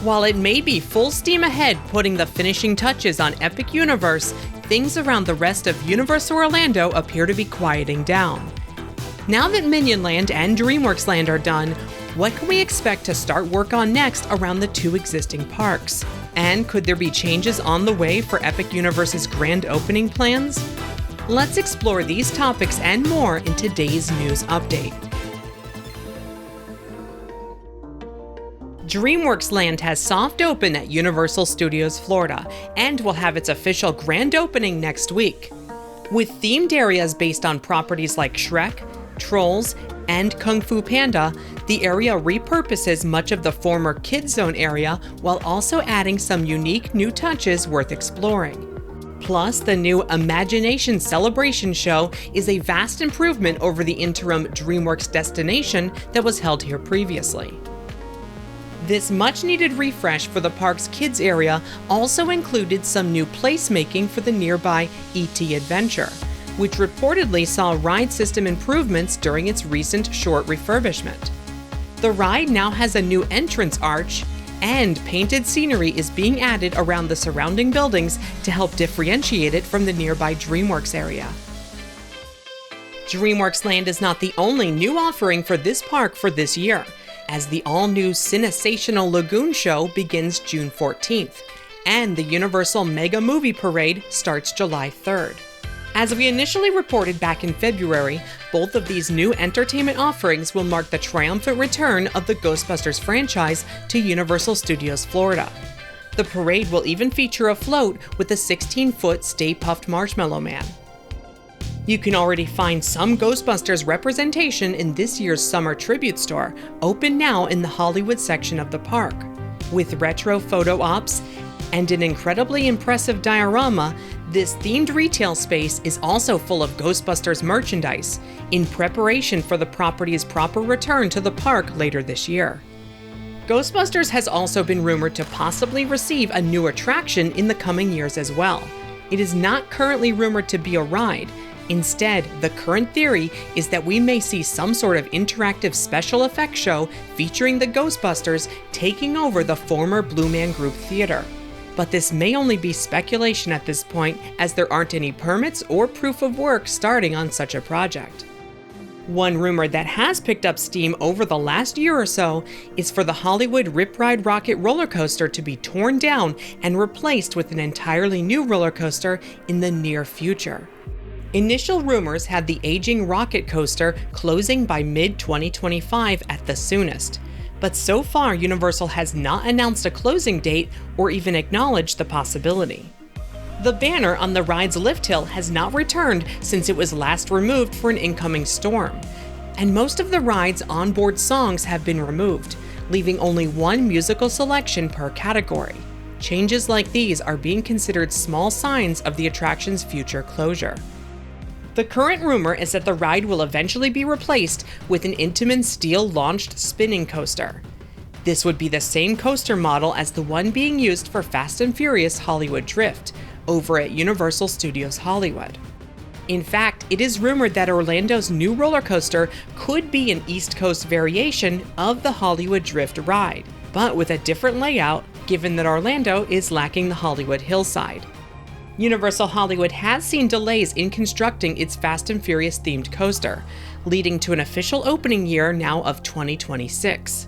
While it may be full steam ahead putting the finishing touches on Epic Universe, things around the rest of Universal Orlando appear to be quieting down. Now that Minion Land and DreamWorks Land are done, what can we expect to start work on next around the two existing parks? And could there be changes on the way for Epic Universe's grand opening plans? Let's explore these topics and more in today's news update. DreamWorks Land has soft opened at Universal Studios Florida and will have its official grand opening next week. With themed areas based on properties like Shrek, Trolls, and Kung Fu Panda, the area repurposes much of the former Kids Zone area while also adding some unique new touches worth exploring. Plus, the new Imagination Celebration show is a vast improvement over the interim DreamWorks Destination that was held here previously. This much-needed refresh for the park's kids area also included some new placemaking for the nearby E.T. Adventure, which reportedly saw ride system improvements during its recent short refurbishment. The ride now has a new entrance arch, and painted scenery is being added around the surrounding buildings to help differentiate it from the nearby DreamWorks area. DreamWorks Land is not the only new offering for this park for this year, as the all-new Cinesational Lagoon show begins June 14th, and the Universal Mega Movie Parade starts July 3rd. As we initially reported back in February, both of these new entertainment offerings will mark the triumphant return of the Ghostbusters franchise to Universal Studios Florida. The parade will even feature a float with a 16-foot Stay Puft Marshmallow Man. You can already find some Ghostbusters representation in this year's summer tribute store, open now in the Hollywood section of the park. With retro photo ops and an incredibly impressive diorama, this themed retail space is also full of Ghostbusters merchandise, in preparation for the property's proper return to the park later this year. Ghostbusters has also been rumored to possibly receive a new attraction in the coming years as well. It is not currently rumored to be a ride. Instead, the current theory is that we may see some sort of interactive special effects show featuring the Ghostbusters taking over the former Blue Man Group theater. But this may only be speculation at this point, as there aren't any permits or proof of work starting on such a project. One rumor that has picked up steam over the last year or so is for the Hollywood Rip Ride Rockit roller coaster to be torn down and replaced with an entirely new roller coaster in the near future. Initial rumors had the aging Rockit coaster closing by mid-2025 at the soonest, but so far Universal has not announced a closing date or even acknowledged the possibility. The banner on the ride's lift hill has not returned since it was last removed for an incoming storm, and most of the ride's onboard songs have been removed, leaving only one musical selection per category. Changes like these are being considered small signs of the attraction's future closure. The current rumor is that the ride will eventually be replaced with an Intamin steel-launched spinning coaster. This would be the same coaster model as the one being used for Fast and Furious Hollywood Drift, over at Universal Studios Hollywood. In fact, it is rumored that Orlando's new roller coaster could be an East Coast variation of the Hollywood Drift ride, but with a different layout, given that Orlando is lacking the Hollywood hillside. Universal Hollywood has seen delays in constructing its Fast and Furious themed coaster, leading to an official opening year now of 2026.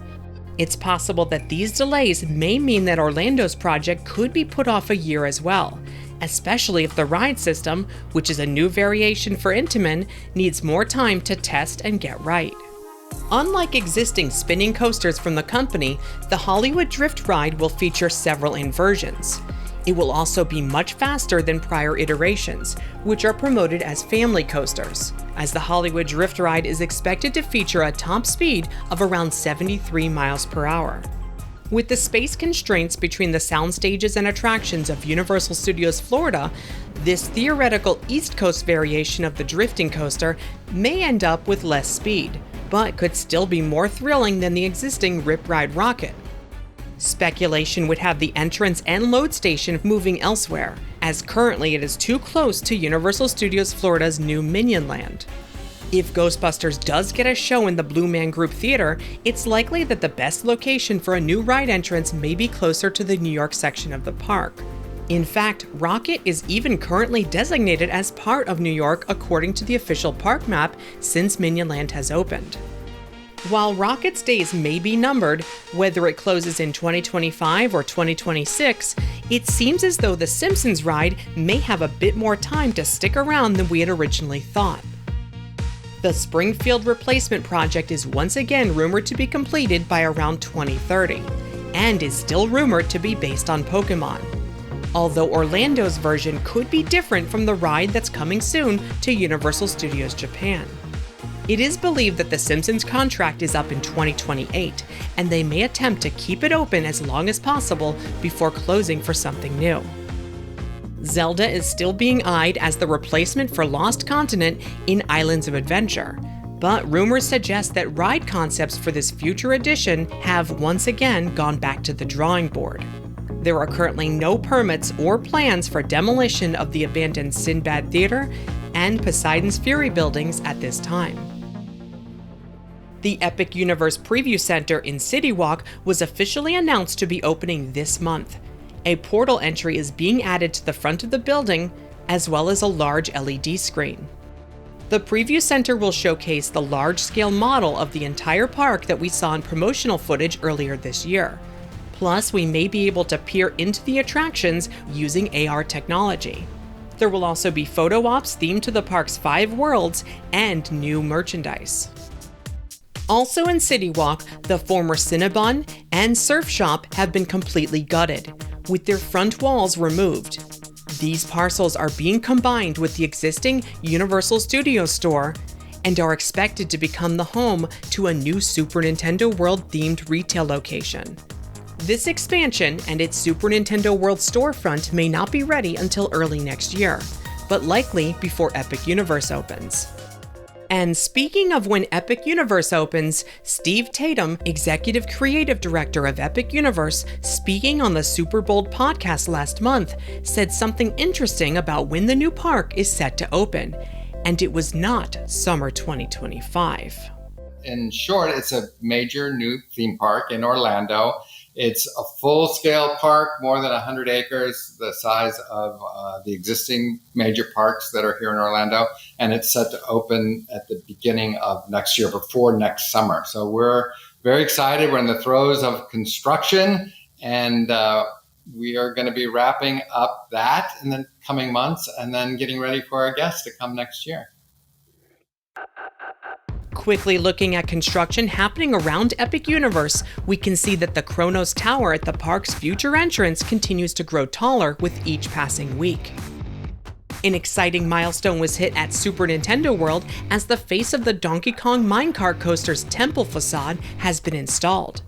It's possible that these delays may mean that Orlando's project could be put off a year as well, especially if the ride system, which is a new variation for Intamin, needs more time to test and get right. Unlike existing spinning coasters from the company, the Hollywood Drift ride will feature several inversions. It will also be much faster than prior iterations, which are promoted as family coasters, as the Hollywood Drift ride is expected to feature a top speed of around 73 miles per hour. With the space constraints between the sound stages and attractions of Universal Studios Florida, this theoretical East Coast variation of the drifting coaster may end up with less speed, but could still be more thrilling than the existing Rip Ride Rockit. Speculation would have the entrance and load station moving elsewhere, as currently it is too close to Universal Studios Florida's new Minion Land. If Ghostbusters does get a show in the Blue Man Group Theater, it's likely that the best location for a new ride entrance may be closer to the New York section of the park. In fact, Rockit is even currently designated as part of New York according to the official park map since Minion Land has opened. While Rockit's days may be numbered, whether it closes in 2025 or 2026, it seems as though the Simpsons ride may have a bit more time to stick around than we had originally thought. The Springfield replacement project is once again rumored to be completed by around 2030, and is still rumored to be based on Pokemon. Although Orlando's version could be different from the ride that's coming soon to Universal Studios Japan. It is believed that the Simpsons contract is up in 2028, and they may attempt to keep it open as long as possible before closing for something new. Zelda is still being eyed as the replacement for Lost Continent in Islands of Adventure, but rumors suggest that ride concepts for this future edition have once again gone back to the drawing board. There are currently no permits or plans for demolition of the abandoned Sinbad Theater and Poseidon's Fury buildings at this time. The Epic Universe Preview Center in CityWalk was officially announced to be opening this month. A portal entry is being added to the front of the building, as well as a large LED screen. The Preview Center will showcase the large-scale model of the entire park that we saw in promotional footage earlier this year. Plus, we may be able to peer into the attractions using AR technology. There will also be photo ops themed to the park's 5 worlds and new merchandise. Also in CityWalk, the former Cinnabon and Surf Shop have been completely gutted, with their front walls removed. These parcels are being combined with the existing Universal Studios store and are expected to become the home to a new Super Nintendo World-themed retail location. This expansion and its Super Nintendo World storefront may not be ready until early next year, but likely before Epic Universe opens. And speaking of when Epic Universe opens, Steve Tatum, Executive Creative Director of Epic Universe, speaking on the Super Bold podcast last month, said something interesting about when the new park is set to open, and it was not summer 2025. In short, it's a major new theme park in Orlando. It's a full-scale park, more than 100 acres, the size of the existing major parks that are here in Orlando, and it's set to open at the beginning of next year, before next summer. So we're very excited. We're in the throes of construction, and we are going to be wrapping up that in the coming months and then getting ready for our guests to come next year. Quickly looking at construction happening around Epic Universe, we can see that the Kronos Tower at the park's future entrance continues to grow taller with each passing week. An exciting milestone was hit at Super Nintendo World as the face of the Donkey Kong minecart coaster's temple facade has been installed.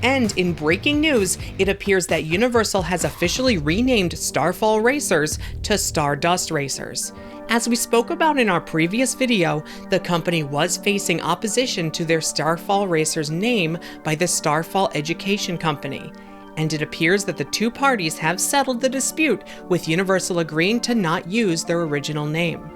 And in breaking news, it appears that Universal has officially renamed Starfall Racers to Stardust Racers. As we spoke about in our previous video, the company was facing opposition to their Starfall Racers name by the Starfall Education Company, and it appears that the two parties have settled the dispute, with Universal agreeing to not use their original name.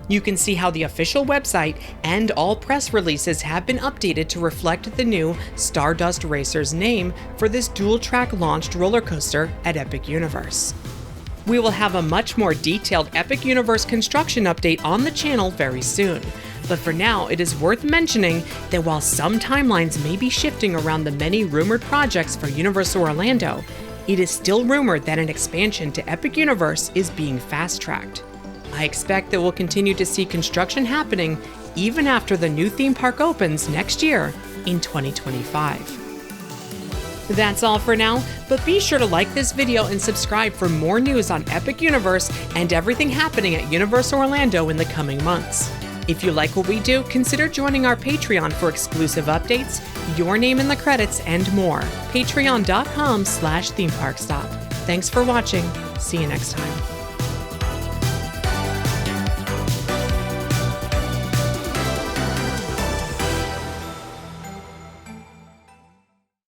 You can see how the official website and all press releases have been updated to reflect the new Stardust Racers name for this dual-track launched roller coaster at Epic Universe. We will have a much more detailed Epic Universe construction update on the channel very soon. But for now, it is worth mentioning that while some timelines may be shifting around the many rumored projects for Universal Orlando, it is still rumored that an expansion to Epic Universe is being fast-tracked. I expect that we'll continue to see construction happening even after the new theme park opens next year in 2025. That's all for now, but be sure to like this video and subscribe for more news on Epic Universe and everything happening at Universal Orlando in the coming months. If you like what we do, consider joining our Patreon for exclusive updates, your name in the credits, and more. Patreon.com/themeparkstop. Thanks for watching. See you next time.